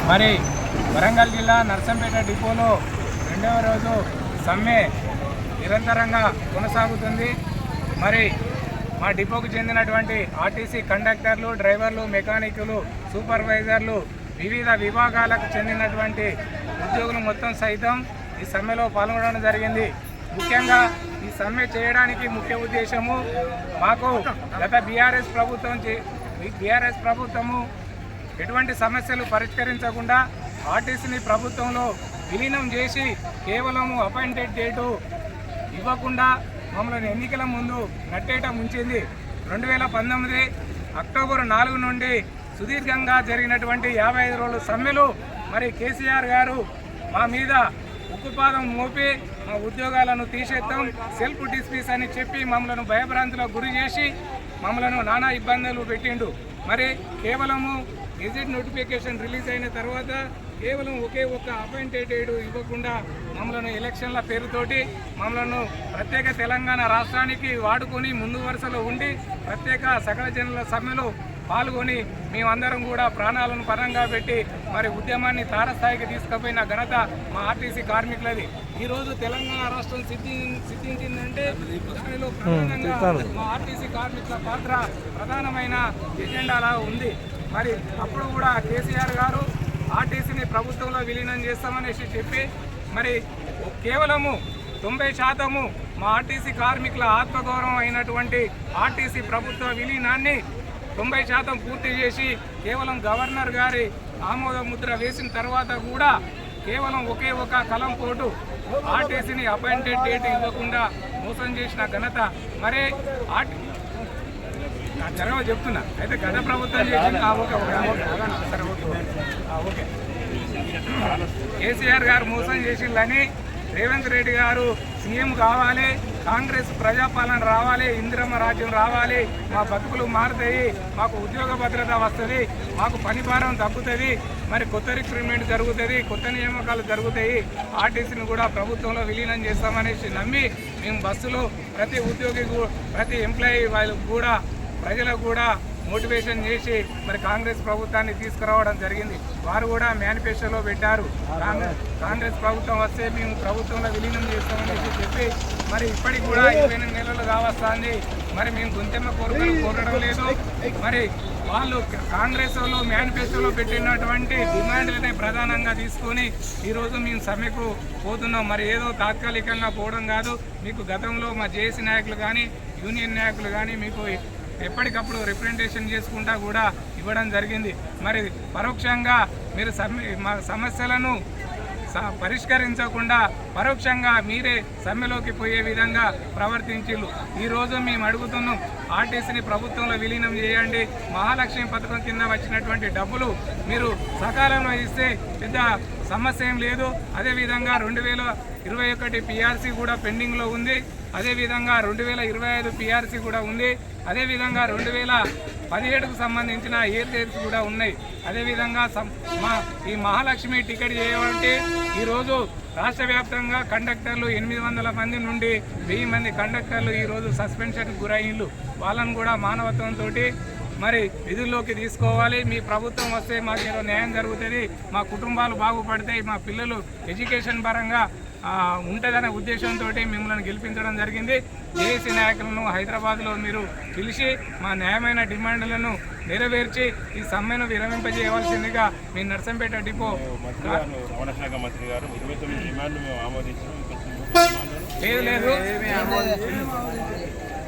మరి వరంగల్ జిల్లా నర్సంపేట డిపోలో రెండవ రోజు సమ్మె నిరంతరంగా కొనసాగుతుంది. మరి మా డిపోకు చెందినటువంటి ఆర్టీసీ కండక్టర్లు, డ్రైవర్లు, మెకానికులు, సూపర్వైజర్లు, వివిధ విభాగాలకు చెందినటువంటి ఉద్యోగులు మొత్తం సైతం ఈ సమ్మెలో పాల్గొనడం జరిగింది. ముఖ్యంగా ఈ సమ్మె చేయడానికి ముఖ్య ఉద్దేశము, మాకు గత బీఆర్ఎస్ ప్రభుత్వము ఎటువంటి సమస్యలు పరిష్కరించకుండా ఆర్టీసీని ప్రభుత్వంలో విలీనం చేసి కేవలము అపాయింటెడ్ డేటు ఇవ్వకుండా మమ్మల్ని ఎన్నికల ముందు నట్టేట ముంచింది. 2019 అక్టోబర్ 4 నుండి సుదీర్ఘంగా జరిగినటువంటి 55 రోజుల సమ్మెలు మరి కేసీఆర్ గారు మా మీద ఉక్కుపాదం మోపి మా ఉద్యోగాలను తీసేద్దాం, సెల్ఫ్ డిస్మిస్ అని చెప్పి మమ్మల్ని భయభ్రాంతులకు గురి చేసి మమ్మల్ని నానా ఇబ్బందులు పెట్టిండు. మరి కేవలము గెజెట్ నోటిఫికేషన్ రిలీజ్ అయిన తర్వాత కేవలం ఒకే ఒక్క అపాయింటెడ్ డేట్ ఇవ్వకుండా మమ్మల్ని ఎలక్షన్ల పేరుతోటి మమ్మల్ని ప్రత్యేక తెలంగాణ రాష్ట్రానికి వాడుకొని ముందు వరుసలో ఉండి ప్రత్యేక సకల జనుల సమ్మెలో పాల్గొని మేమందరం కూడా ప్రాణాలను పరంగా పెట్టి మరి ఉద్యమాన్ని తారస్థాయికి తీసుకుపోయిన ఘనత మా ఆర్టీసీ కార్మికులది. ఈరోజు తెలంగాణ రాష్ట్రం సిద్ధించిందంటే దానిలో ప్రధానంగా మా ఆర్టీసీ కార్మికుల పాత్ర ప్రధానమైన ఎజెండాలా ఉంది. మరి అప్పుడు కూడా కేసీఆర్ గారు ఆర్టీసీని ప్రభుత్వంలో విలీనం చేస్తామనేసి చెప్పి మరి కేవలము 90% మా ఆర్టీసీ కార్మికుల ఆత్మగౌరవం అయినటువంటి ఆర్టీసీ ప్రభుత్వ విలీనాన్ని 90% పూర్తి చేసి కేవలం గవర్నర్ గారి ఆమోద ముద్ర వేసిన తర్వాత కూడా కేవలం ఒకే ఒక కలం పోటు ఆర్టీసీని అపాయింటెడ్ డేట్ ఇవ్వకుండా మోసం చేసిన ఘనత మరి జరగవ చెప్తున్నా. అయితే గత ప్రభుత్వం చేసింది ఓకే కేసీఆర్ గారు మోసం చేసిందని రేవంత్ రెడ్డి గారు సీఎం కావాలి, కాంగ్రెస్ ప్రజాపాలన రావాలి, ఇందిరమ్మ రాజ్యం రావాలి, మా బతుకులు మారుతాయి, మాకు ఉద్యోగ భద్రత వస్తుంది, మాకు పని భారం తగ్గుతుంది, మరి కొత్త రిక్రూట్మెంట్ జరుగుతుంది, కొత్త నియామకాలు జరుగుతాయి, ఆర్టీసీని కూడా ప్రభుత్వంలో విలీనం చేస్తామనేసి నమ్మి మేము బస్సులో ప్రతి ఉద్యోగి ప్రతి ఎంప్లాయీ వాళ్ళకు కూడా ప్రజలకు కూడా మోటివేషన్ చేసి మరి కాంగ్రెస్ ప్రభుత్వాన్ని తీసుకురావడం జరిగింది. వారు కూడా మేనిఫెస్టోలో పెట్టారు, కాంగ్రెస్ ప్రభుత్వం వస్తే మేము ప్రభుత్వంలో విలీనం చేస్తామని చెప్పి మరి ఇప్పటికి కూడా 28 నెలలు కావస్తుంది. మరి మేము గొంతెమ్మ కోరడం లేదు. మరి వాళ్ళు కాంగ్రెస్ వాళ్ళు మేనిఫెస్టోలో పెట్టినటువంటి డిమాండ్లనే ప్రధానంగా తీసుకొని ఈరోజు మేము సమ్మెకు పోతున్నాం. మరి ఏదో తాత్కాలికంగా పోవడం కాదు. మీకు గతంలో మా జేఏసీ నాయకులు కానీ యూనియన్ నాయకులు కానీ మీకు ఎప్పటికప్పుడు రిప్రజెంటేషన్ చేసుకుంటా కూడా ఇవ్వడం జరిగింది. మరి పరోక్షంగా మీరు మా సమస్యలను పరిష్కరించకుండా పరోక్షంగా మీరే సమ్మెలోకి పోయే విధంగా ప్రవర్తించిళ్ళు. ఈరోజు మేము అడుగుతున్నాం, ఆర్టీసీని ప్రభుత్వంలో విలీనం చేయండి, మహాలక్ష్మి పథకం కింద వచ్చినటువంటి డబ్బులు మీరు సకాలంలో ఇస్తే పెద్ద సమస్య ఏం లేదు. అదేవిధంగా 2021 పిఆర్సీ కూడా పెండింగ్లో ఉంది. అదేవిధంగా 2025 పిఆర్సీ కూడా ఉంది. అదేవిధంగా 2017కు సంబంధించిన ఏర్స్ కూడా ఉన్నాయి. అదేవిధంగా ఈ మహాలక్ష్మి టికెట్ చేయాలంటే ఈరోజు రాష్ట్ర వ్యాప్తంగా కండక్టర్లు 800 మంది నుండి 1000 మంది కండక్టర్లు ఈరోజు సస్పెన్షన్కి గురయ్యిండ్రు. వాళ్ళను కూడా మానవత్వంతో మరి విధుల్లోకి తీసుకోవాలి. మీ ప్రభుత్వం వస్తే మాకు ఏదో న్యాయం జరుగుతుంది, మా కుటుంబాలు బాగుపడతాయి, మా పిల్లలు ఎడ్యుకేషన్ పరంగా ఉంటుందనే ఉద్దేశంతో మిమ్మల్ని గెలిపించడం జరిగింది. జేఏసీ నాయకులను హైదరాబాద్లో మీరు పిలిచి మా న్యాయమైన డిమాండ్లను నెరవేర్చి ఈ సమ్మెను విరమింపజేయవలసిందిగా మీ నర్సంపేట డిపో లేదు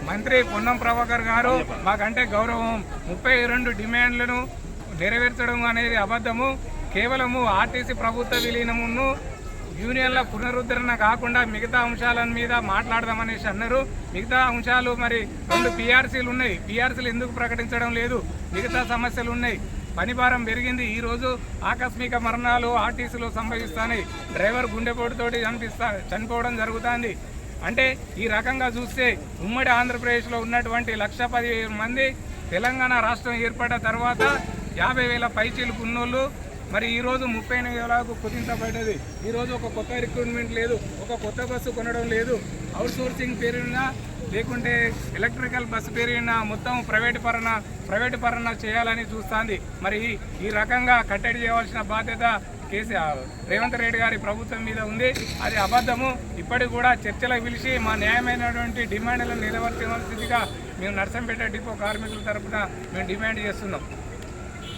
మంత్రి పొన్నం ప్రభాకర్ గారు మాకంటే గౌరవం. 32 డిమాండ్లను నెరవేర్చడం అనేది అబద్ధము. కేవలము ఆర్టీసీ ప్రభుత్వ విలీనమును యూనియన్ల పునరుద్ధరణ కాకుండా మిగతా అంశాల మీద మాట్లాడదామనేసి అన్నారు. మిగతా అంశాలు మరి 2 పిఆర్సీలు ఉన్నాయి. పిఆర్సీలు ఎందుకు ప్రకటించడం లేదు? మిగతా సమస్యలు ఉన్నాయి. పని భారం పెరిగింది. ఈరోజు ఆకస్మిక మరణాలు ఆర్టీసీలో సంభవిస్తున్నాయి. డ్రైవర్ గుండెపోటుతోటి చనిపోవడం జరుగుతుంది. అంటే ఈ రకంగా చూస్తే ఉమ్మడి ఆంధ్రప్రదేశ్లో ఉన్నటువంటి 1,10,000 మంది తెలంగాణ రాష్ట్రం ఏర్పడ్డ తర్వాత 50,000 పైచీలకు ఉన్నోళ్ళు మరి ఈరోజు 38,000కు కుదించబడ్డది. ఈరోజు ఒక కొత్త రిక్రూట్మెంట్ లేదు, ఒక కొత్త బస్సు కొనడం లేదు. అవుట్ సోర్సింగ్ పేరున లేకుంటే ఎలక్ట్రికల్ బస్సు పెరిగిన మొత్తం ప్రైవేటు పరణ చేయాలని చూస్తుంది. మరి ఈ రకంగా కట్టడి చేయవలసిన బాధ్యత రేవంత్ రెడ్డి గారి ప్రభుత్వం మీద ఉంది. అది అబద్ధము. ఇప్పటికి కూడా చర్చలకు పిలిచి మా న్యాయమైనటువంటి డిమాండ్లను నిలవర్తించవలసిందిగా మేము నర్సంపేట డిపో కార్మికుల తరఫున మేము డిమాండ్ చేస్తున్నాం.